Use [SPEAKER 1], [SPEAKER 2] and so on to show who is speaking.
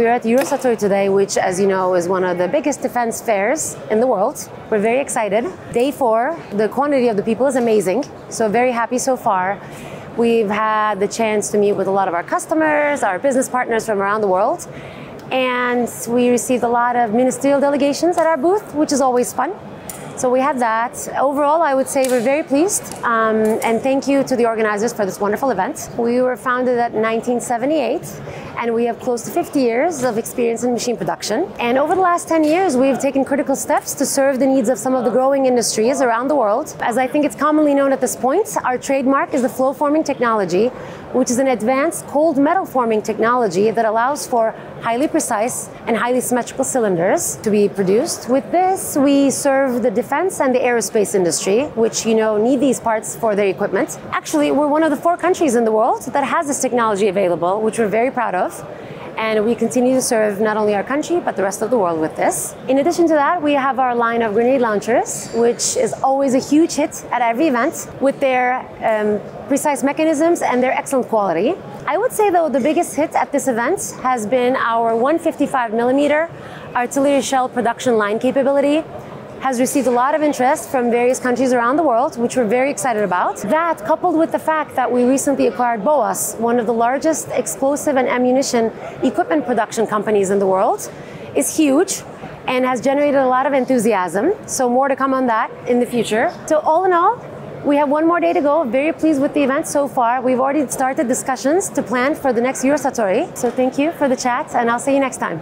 [SPEAKER 1] We are at Eurosatory today, which, as you know, is one of the biggest defense fairs in the world. We're very excited. Day 4, the quantity of the people is amazing, so very happy so far. We've had the chance to meet with a lot of our customers, our business partners from around the world, and we received a lot of ministerial delegations at our booth, which is always fun. So we had that. Overall, I would say we're very pleased, and thank you to the organizers for this wonderful event. We were founded in 1978, and we have close to 50 years of experience in machine production. And over the last 10 years, we've taken critical steps to serve the needs of some of the growing industries around the world. As I think it's commonly known at this point, our trademark is the flow forming technology, which is an advanced cold metal forming technology that allows for highly precise and highly symmetrical cylinders to be produced. With this, we serve the defense and the aerospace industry, which need these parts for their equipment. Actually, we're one of the 4 countries in the world that has this technology available, which we're very proud of. And we continue to serve not only our country, but the rest of the world with this. In addition to that, we have our line of grenade launchers, which is always a huge hit at every event with their precise mechanisms and their excellent quality. I would say, though, the biggest hit at this event has been our 155mm artillery shell production line capability. Has received a lot of interest from various countries around the world, which we're very excited about. That, coupled with the fact that we recently acquired BOAS, one of the largest explosive and ammunition equipment production companies in the world, is huge and has generated a lot of enthusiasm. So more to come on that in the future. So all in all, we have one more day to go. Very pleased with the event so far. We've already started discussions to plan for the next Eurosatory. So thank you for the chat, and I'll see you next time.